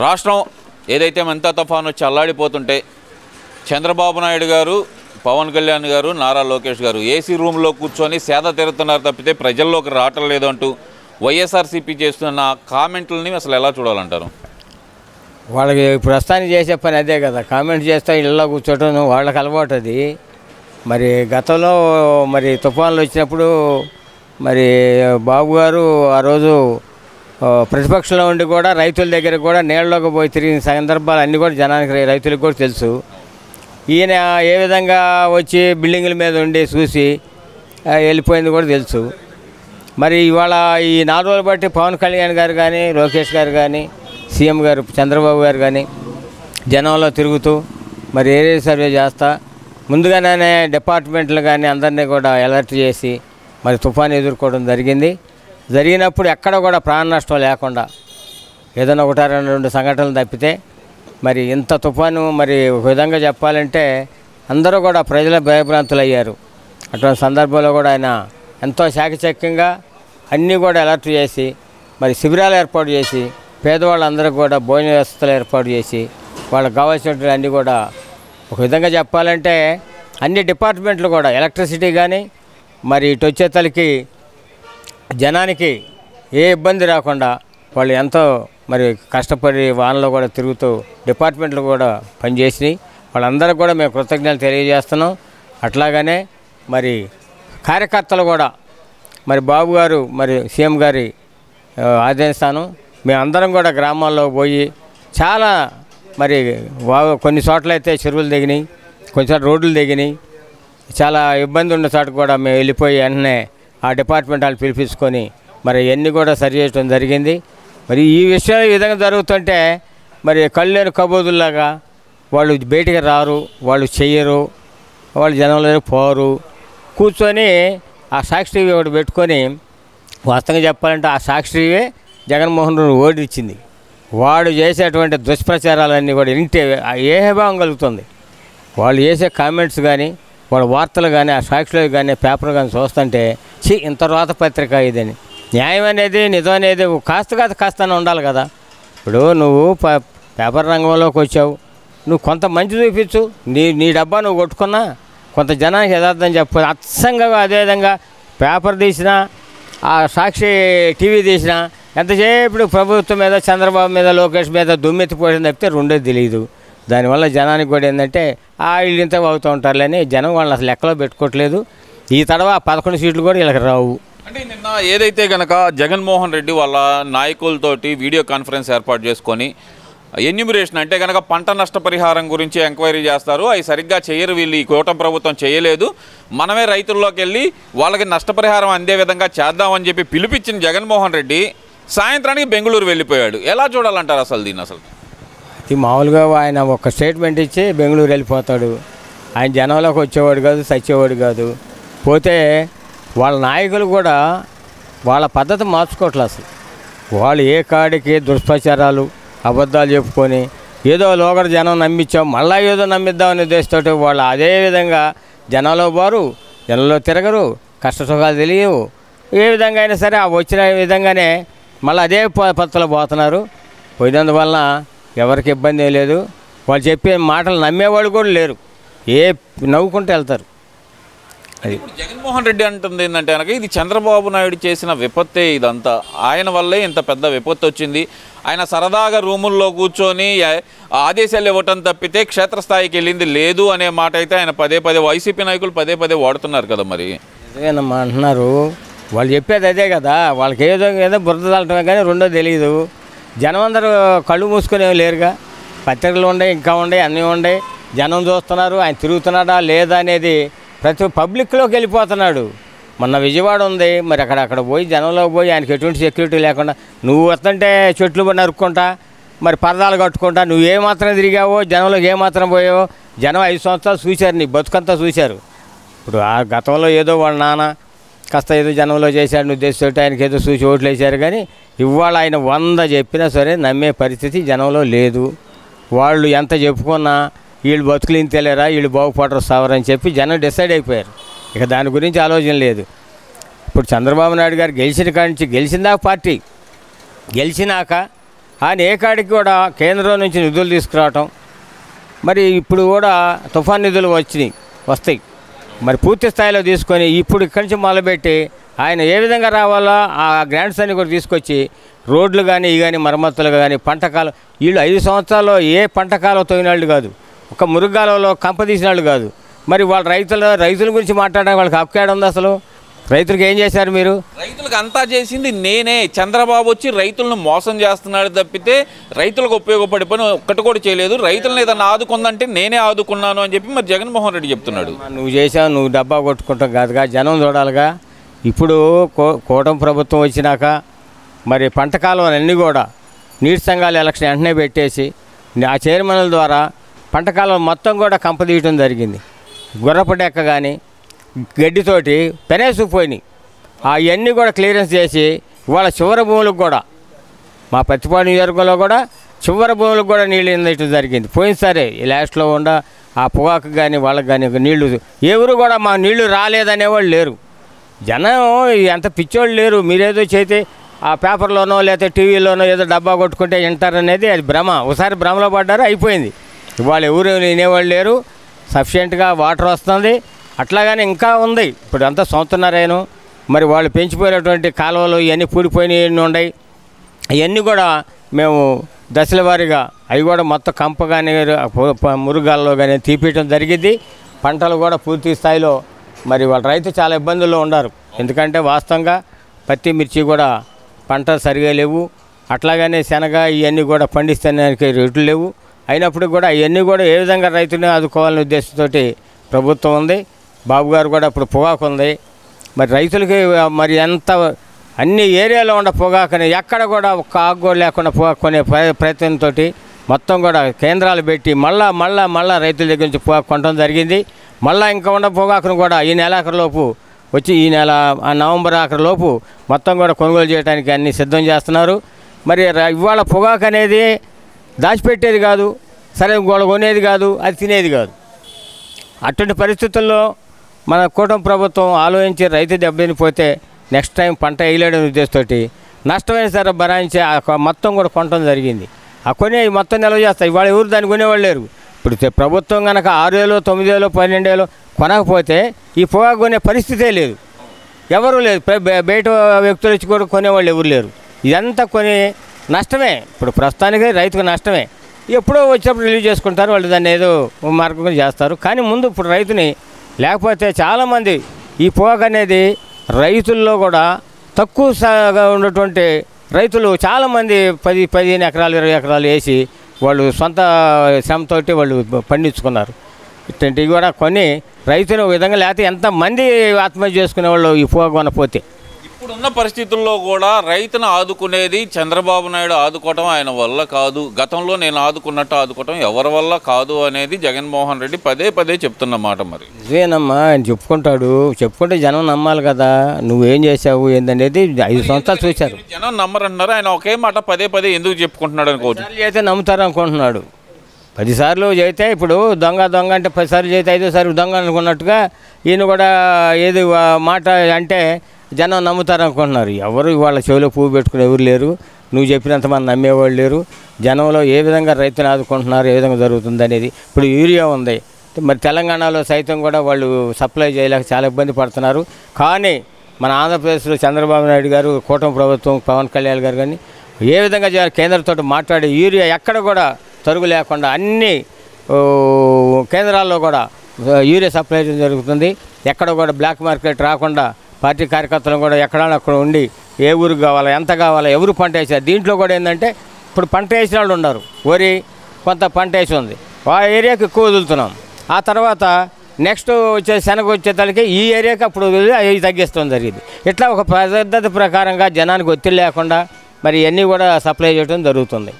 రాష్ట్రం ఏదైతే మంతా తుఫాను వచ్చి అల్లాడిపోతుంటే చంద్రబాబు నాయుడు గారు, పవన్ కళ్యాణ్ గారు, నారా లోకేష్ గారు ఏసీ రూమ్లో కూర్చొని సేద తీరుతున్నారు తప్పితే ప్రజల్లోకి రావటం లేదంటూ వైఎస్ఆర్సీపీ చేస్తున్న కామెంట్లని అసలు ఎలా చూడాలంటారు? వాళ్ళకి ప్రస్తుతానికి చేసే పని అదే కదా, కామెంట్ చేస్తే ఇళ్ళలో కూర్చోవటం వాళ్ళకి అలవాటు అది. మరి గతంలో మరి తుఫాన్లు వచ్చినప్పుడు మరి బాబు గారు ఆ రోజు ప్రతిపక్షంలో ఉండి కూడా రైతుల దగ్గర కూడా నీళ్ళలోకి పోయి తిరిగిన సందర్భాలు అన్నీ కూడా జనానికి, రైతులకు కూడా తెలుసు. ఈయన ఏ విధంగా వచ్చి బిల్డింగుల మీద ఉండి చూసి వెళ్ళిపోయింది కూడా తెలుసు. మరి ఇవాళ ఈ 4 రోజులు బట్టి పవన్ కళ్యాణ్ గారు కానీ, లోకేష్ గారు కానీ, సీఎం గారు చంద్రబాబు గారు కానీ జనంలో తిరుగుతూ మరి ఏరియా సర్వే చేస్తా ముందుగానే డిపార్ట్మెంట్లు కానీ అందరినీ కూడా అలర్ట్ చేసి మరి తుఫాను ఎదుర్కోవడం జరిగినప్పుడు ఎక్కడ కూడా ప్రాణ నష్టం లేకుండా ఏదైనా 1-2 సంఘటనలు తప్పితే మరి ఇంత తుఫాను మరి ఒక విధంగా చెప్పాలంటే అందరూ కూడా ప్రజల భయభ్రాంతులు అయ్యారు. అటువంటి సందర్భంలో కూడా ఆయన ఎంతో చాకచక్యంగా అన్నీ కూడా అలర్ట్ చేసి మరి శిబిరాలు ఏర్పాటు చేసి పేదవాళ్ళందరికీ కూడా భోజన వ్యవస్థలు ఏర్పాటు చేసి వాళ్ళకి కావాల్సినటువంటి అన్నీ కూడా ఒక విధంగా చెప్పాలంటే అన్ని డిపార్ట్మెంట్లు కూడా ఎలక్ట్రిసిటీ కానీ మరి ఇటు వచ్చేతలకి జనానికి ఏ ఇబ్బంది రాకుండా వాళ్ళు ఎంతో మరి కష్టపడి వానలో కూడా తిరుగుతూ డిపార్ట్మెంట్లు కూడా పనిచేసినాయి. వాళ్ళందరికీ కూడా మేము కృతజ్ఞతలు తెలియజేస్తున్నాం. అట్లాగనే మరి కార్యకర్తలు కూడా మరి బాబు గారు మరి సీఎం గారి ఆదేశాను మేమందరం కూడా గ్రామాల్లో పోయి చాలా మరి కొన్ని చోట్లయితే చెరువులు దిగినాయి, కొన్ని చోట్ల రోడ్లు దిగినాయి. చాలా ఇబ్బంది ఉన్న చోట కూడా మేము వెళ్ళిపోయి వెంటనే ఆ డిపార్ట్మెంట్ వాళ్ళు పిలిపించుకొని మరి ఇవన్నీ కూడా సరి చేయడం జరిగింది. మరి ఈ విషయాలు ఈ విధంగా జరుగుతుంటే మరి కళ్ళేని కబోదుల్లాగా వాళ్ళు బయటికి రారు, వాళ్ళు చెయ్యరు, వాళ్ళు జనంలో పోరు, కూర్చొని ఆ సాక్షి టీవీ ఒకటి పెట్టుకొని వాస్తవంగా చెప్పాలంటే ఆ సాక్షి టీవీ జగన్మోహన్ రెడ్డి ఓడిచ్చింది. వాడు చేసేటువంటి దుష్ప్రచారాలన్నీ కూడా ఇంటే ఏ భావం కలుగుతుంది. వాళ్ళు చేసే కామెంట్స్ కానీ వాళ్ళ వార్తలు కానీ ఆ సాక్షిలో కానీ పేపర్ కానీ చూస్తుంటే ఇంత రోత పత్రిక ఇదని. న్యాయం అనేది నిజం అనేది కాస్త ఉండాలి కదా. ఇప్పుడు నువ్వు పేపర్ రంగంలోకి వచ్చావు, నువ్వు కొంత మంచి చూపించు, నీ డబ్బా నువ్వు కొట్టుకున్నా కొంత జనానికి యథార్థం చెప్పు. అచ్చంగా అదేవిధంగా పేపర్ తీసినా ఆ సాక్షి టీవీ తీసినా ఎంతసేపు ప్రభుత్వం మీద, చంద్రబాబు మీద, లోకేష్ మీద దుమ్మెత్తిపోవడం తప్పితే రెండోది తెలియదు. దానివల్ల జనానికి కూడా ఏంటంటే వీళ్ళు ఇంత అవుతూ ఉంటారులేని జనం వాళ్ళని అసలు లెక్కలో పెట్టుకోవట్లేదు. ఈ తడవ 11 సీట్లు కూడా వీళ్ళకి రావు. అంటే నిన్న ఏదైతే కనుక జగన్మోహన్ రెడ్డి వాళ్ళ నాయకులతోటి వీడియో కాన్ఫరెన్స్ ఏర్పాటు చేసుకొని ఎన్యూమరేషన్ అంటే కనుక పంట నష్టపరిహారం గురించి ఎంక్వైరీ చేస్తారు, అవి సరిగ్గా చేయరు, వీళ్ళు ఈ కూటమి ప్రభుత్వం చేయలేదు, మనమే రైతుల్లోకి వెళ్ళి వాళ్ళకి నష్టపరిహారం అందే విధంగా చేద్దామని చెప్పి పిలిపించిన జగన్మోహన్ రెడ్డి సాయంత్రానికి బెంగళూరు వెళ్ళిపోయాడు. ఎలా చూడాలంటారు అసలు దీన్ని? అసలు ఇది మామూలుగా ఆయన ఒక స్టేట్మెంట్ ఇచ్చి బెంగళూరు వెళ్ళిపోతాడు. ఆయన జనంలోకి వచ్చేవాడు కాదు, చచ్చేవాడు కాదు. పోతే వాళ్ళ నాయకులు కూడా వాళ్ళ పద్ధతి మార్చుకోవట్లేదు. అసలు వాళ్ళు ఏ కాడికి దుష్ప్రచారాలు, అబద్ధాలు చెప్పుకొని ఏదో లోగడ జనం నమ్మించాం మళ్ళీ ఏదో నమ్మిద్దామనే ఉద్దేశంతో వాళ్ళు అదేవిధంగా జనంలో పోరు, జనంలో తిరగరు, కష్టసుఖాలు తెలియవు. ఏ విధంగా అయినా సరే ఆ వచ్చిన విధంగానే మళ్ళీ అదే పద్ధతిలో పోతున్నారు. పోయినందువల్ల ఎవరికి ఇబ్బంది ఏం లేదు. వాళ్ళు చెప్పే మాటలు నమ్మేవాళ్ళు కూడా లేరు, నవ్వుకుంటూ వెళ్తారు. అది జగన్మోహన్ రెడ్డి అంటుంది ఏంటంటే కనుక ఇది చంద్రబాబు నాయుడు చేసిన విపత్తే, ఇదంతా ఆయన వల్లే ఇంత పెద్ద విపత్తు వచ్చింది. ఆయన సరదాగా రూముల్లో కూర్చొని ఆదేశాలు ఇవ్వటం తప్పితే క్షేత్రస్థాయికి వెళ్ళింది లేదు అనే మాట అయితే ఆయన పదే వైసీపీ నాయకులు పదే వాడుతున్నారు కదా. మరి నిజమేనమ్మా అంటున్నారు, వాళ్ళు చెప్పేది అదే కదా. వాళ్ళకి ఏదో బురద తల్లటమే కానీ రెండో తెలియదు. జనం అందరూ కళ్ళు మూసుకొని ఏమి లేరుగా, పత్రికలు ఉన్నాయి, ఇంకా ఉన్నాయి, అన్నీ ఉన్నాయి. జనం చూస్తున్నారు, ఆయన తిరుగుతున్నాడా లేదా అనేది ప్రతి పబ్లిక్లోకి వెళ్ళిపోతున్నాడు. మొన్న విజయవాడ ఉంది, మరి అక్కడ పోయి జనంలోకి పోయి ఆయనకి ఎటువంటి సెక్యూరిటీ లేకుండా నువ్వు వస్తుంటే చెట్లు నరుక్కుంటా, మరి పరదాలు కట్టుకుంటా, నువ్వు ఏమాత్రం తిరిగావో, జనంలోకి ఏమాత్రం పోయావో జనం 5 సంవత్సరాలు చూశారు, నీ బతుకంతా చూశారు. ఇప్పుడు ఆ గతంలో ఏదో వాళ్ళ నాన్న కాస్త ఏదో జనంలో చేశాడు ఉద్దేశంతో ఆయనకి ఏదో చూసి ఓట్లు వేశారు. కానీ ఇవాళ ఆయన 100 చెప్పినా సరే నమ్మే పరిస్థితి జనంలో లేదు. వాళ్ళు ఎంత చెప్పుకున్నా వీళ్ళు బతుకులు ఇంతలేరా, వీళ్ళు బాగుపడరు సావరని చెప్పి జనం డిసైడ్ అయిపోయారు. ఇక దాని గురించి ఆలోచన లేదు. ఇప్పుడు చంద్రబాబు నాయుడు గారు గెలిచిన కాడి నుంచి గెలిచిందాక పార్టీ గెలిచినాక ఆయన ఏ కాడికి కూడా కేంద్రం నుంచి నిధులు తీసుకురావటం, మరి ఇప్పుడు కూడా తుఫాన్ నిధులు వస్తాయి, మరి పూర్తి స్థాయిలో తీసుకొని ఇప్పుడు ఇక్కడి నుంచి మొదలుపెట్టి ఆయన ఏ విధంగా రావాలో ఆ గ్రాంట్స్ అన్ని కూడా తీసుకొచ్చి రోడ్లు కానీ ఇవి కానీ మరమ్మతులు కానీ పంటకాలం వీళ్ళు 5 సంవత్సరాల్లో ఏ పంటకాలం తోగినాళ్ళు కాదు, ఒక మురుగాలలో కంప తీసినాళ్ళు కాదు. మరి వాళ్ళ రైతుల గురించి మాట్లాడడానికి వాళ్ళకి హక్కు ఏడ ఉంది అసలు? రైతులకు ఏం చేశారు మీరు? రైతులకు అంతా చేసింది నేనే. చంద్రబాబు వచ్చి రైతులను మోసం చేస్తున్నాడు తప్పితే రైతులకు ఉపయోగపడే పని ఒక్కటి కూడా చేయలేదు. రైతులను ఏదన్నా ఆదుకుందంటే నేనే ఆదుకున్నాను అని చెప్పి మరి జగన్మోహన్ రెడ్డి చెప్తున్నాడు. నువ్వు చేసావు, నువ్వు డబ్బా కొట్టుకుంటావు కాదుగా, జనం చూడాలిగా. ఇప్పుడు కూటమి ప్రభుత్వం వచ్చినాక మరి పంట కాలువలన్నీ కూడా నీటి సంఘాల ఎలక్షన్ వెంటనే పెట్టేసి ఆ చైర్మన్ల ద్వారా పంట కాలువలు మొత్తం కూడా కంపదీయటం జరిగింది. గుర్రపు డెక్క కానీ గడ్డితోటి పెనేసుకుపోయినాయి. అవన్నీ కూడా క్లియరెన్స్ చేసి ఇవాళ చివరి భూములకు కూడా మా పత్తిపాడు నియోజకవర్గంలో కూడా చివరి భూములకు కూడా నీళ్ళు ఇవ్వడం జరిగింది. పోయినసారి లాస్ట్లో ఉండ ఆ పొగాకు కానీ వాళ్ళకి కానీ నీళ్లు ఎవరు కూడా మా నీళ్లు రాలేదనేవాళ్ళు లేరు. జనం ఎంత పిచ్చోళ్ళు లేరు. మీరేదో చేస్తే ఆ పేపర్లోనో లేకపోతే టీవీలోనో ఏదో డబ్బా కొట్టుకుంటే వింటారనేది అది భ్రమ. ఒకసారి భ్రమలో పడ్డారు, అయిపోయింది. ఇవాళ ఎవరు వినేవాళ్ళు లేరు. సఫిషియెంట్గా వాటర్ వస్తుంది. అట్లాగానే ఇంకా ఉంది. ఇప్పుడు అంతా సంవత్సరాలు మరి వాళ్ళు పెంచిపోయినటువంటి కాలువలు ఇవన్నీ పూడిపోయినవి ఉన్నాయి. ఇవన్నీ కూడా మేము దశల వారీగా అవి కూడా మొత్తం కంప కానీ మురుగాల్లో కానీ తీపియటం జరిగింది. పంటలు కూడా పూర్తి స్థాయిలో మరి వాళ్ళ రైతు చాలా ఇబ్బందుల్లో ఉన్నారు. ఎందుకంటే వాస్తవంగా పత్తి మిర్చి కూడా పంట సరిగా లేవు. అట్లాగనే శనగ ఇవన్నీ కూడా పండిస్తానికి రేట్లు లేవు. అయినప్పుడు కూడా ఇవన్నీ కూడా ఏ విధంగా రైతుని ఆదుకోవాలనే ఉద్దేశంతో ప్రభుత్వం ఉంది. బాబు గారు కూడా ఇప్పుడు పొగాకు ఉంది. మరి రైతులకి మరి ఎంత అన్ని ఏరియాలో ఉన్న పొగాకుని ఎక్కడ కూడా ఒక్క ఆకు కూడా లేకుండా పొగాకు కొనే ప్రయత్నంతో మొత్తం కూడా కేంద్రాలు పెట్టి మళ్ళా రైతుల దగ్గర నుంచి పొగాకు కొనడం జరిగింది. మళ్ళీ ఇంకా ఉన్న పొగాకును కూడా ఈ నెలాఖరులోపు వచ్చి ఈ నెల నవంబర్ ఆఖరిలోపు మొత్తం కూడా కొనుగోలు చేయడానికి అన్నీ సిద్ధం చేస్తున్నారు. మరి ఇవాళ పొగాకు అనేది దాచిపెట్టేది కాదు, సరే గోడ కొనేది కాదు, అది తినేది కాదు. అటువంటి పరిస్థితుల్లో మన కూటమి ప్రభుత్వం ఆలోచించి రైతు దెబ్బతినిపోతే నెక్స్ట్ టైం పంట వేయలేడని ఉద్దేశంతో నష్టమైన సరే భరాయించి మొత్తం కూడా కొనడం జరిగింది. ఆ కొనే మొత్తం నిల్వ చేస్తాయి. ఇవాళ ఎవరు దాన్ని కొనేవాళ్ళు లేరు. ఇప్పుడు ప్రభుత్వం కనుక 6,000, 9,000, 12,000 కొనకపోతే ఈ పొగాకు కొనే పరిస్థితే లేదు, ఎవరు లేదు. బయట వ్యక్తులు వచ్చి కూడా కొనేవాళ్ళు ఎవరు లేరు. ఇదంతా కొని నష్టమే. ఇప్పుడు ప్రస్తుతానికి రైతుకు నష్టమే. ఎప్పుడో వచ్చినప్పుడు రిలీజ్ చేసుకుంటారు వాళ్ళు, దాన్ని ఏదో మార్గం చేస్తారు. కానీ ముందు ఇప్పుడు రైతుని లేకపోతే చాలామంది ఈ పొగాకు అనేది రైతుల్లో కూడా తక్కువగా ఉన్నటువంటి రైతులు చాలామంది 10-15 ఎకరాలు 20 ఎకరాలు వేసి వాళ్ళు సొంత శ్రమతోటి వాళ్ళు పండించుకున్నారు. ఇటువంటివి కూడా కొన్ని రైతులు విధంగా లేకపోతే ఎంతమంది ఆత్మహత్య చేసుకునే వాళ్ళు ఈ పొగాకు కొనపోతే. ఇప్పుడున్న పరిస్థితుల్లో కూడా రైతును ఆదుకునేది చంద్రబాబు నాయుడు ఆదుకోవటం ఆయన వల్ల కాదు, గతంలో నేను ఆదుకున్నట్టు ఆదుకోవటం ఎవరి వల్ల కాదు అనేది జగన్మోహన్ రెడ్డి పదే చెప్తున్నమాట. మరి ఇదేనమ్మా ఆయన చెప్పుకుంటే జనం నమ్మాలి కదా. నువ్వేం చేసావు ఏందనేది 5 సంవత్సరాలు చూశారు. జనం నమ్మరంటున్నారు. ఆయన ఒకే మాట పదే ఎందుకు చెప్పుకుంటున్నాడు అనుకోవచ్చు. అయితే నమ్ముతారు అనుకుంటున్నాడు. 10 సార్లు చేస్తే ఇప్పుడు దొంగ అంటే 10 సార్లు చేస్తే 5వ సారి దొంగ అనుకున్నట్టుగా ఈయన కూడా ఏది మాట అంటే జనం నమ్ముతారు అనుకుంటున్నారు. ఎవరు వాళ్ళ చెవిలో పువ్వు పెట్టుకుని ఎవరు లేరు. నువ్వు చెప్పినంత మంది నమ్మేవాళ్ళు లేరు. జనంలో ఏ విధంగా రైతులు ఆదుకుంటున్నారు, ఏ విధంగా జరుగుతుంది అనేది. ఇప్పుడు యూరియా ఉంది, మరి తెలంగాణలో సైతం కూడా వాళ్ళు సప్లై చేయలేక చాలా ఇబ్బంది పడుతున్నారు. కానీ మన ఆంధ్రప్రదేశ్లో చంద్రబాబు నాయుడు గారు, కూటమి ప్రభుత్వం, పవన్ కళ్యాణ్ గారు కానీ ఏ విధంగా కేంద్రంతో మాట్లాడి యూరియా ఎక్కడ కూడా తరుగు లేకుండా అన్ని కేంద్రాల్లో కూడా యూరియా సప్లై చేయడం జరుగుతుంది. ఎక్కడ కూడా బ్లాక్ మార్కెట్ రాకుండా పార్టీ కార్యకర్తలు కూడా అక్కడ ఉండి ఏ ఊరికి కావాలా, ఎంత కావాలా, ఎవరు పంట వేసారు. దీంట్లో కూడా ఏంటంటే ఇప్పుడు పంట వేసిన వాళ్ళు ఉన్నారు. వరి కొంత పంట వేసి ఉంది, ఆ ఏరియాకి ఎక్కువ వదులుతున్నాం. ఆ తర్వాత నెక్స్ట్ వచ్చే శనగ వచ్చేతలకి ఈ ఏరియాకి అప్పుడు వదిలి అవి తగ్గిస్తాం జరిగింది. ఇట్లా ఒక పద్ధతి ప్రకారంగా జనానికి ఒత్తిడి లేకుండా మరి ఇవన్నీ కూడా సప్లై చేయడం జరుగుతుంది.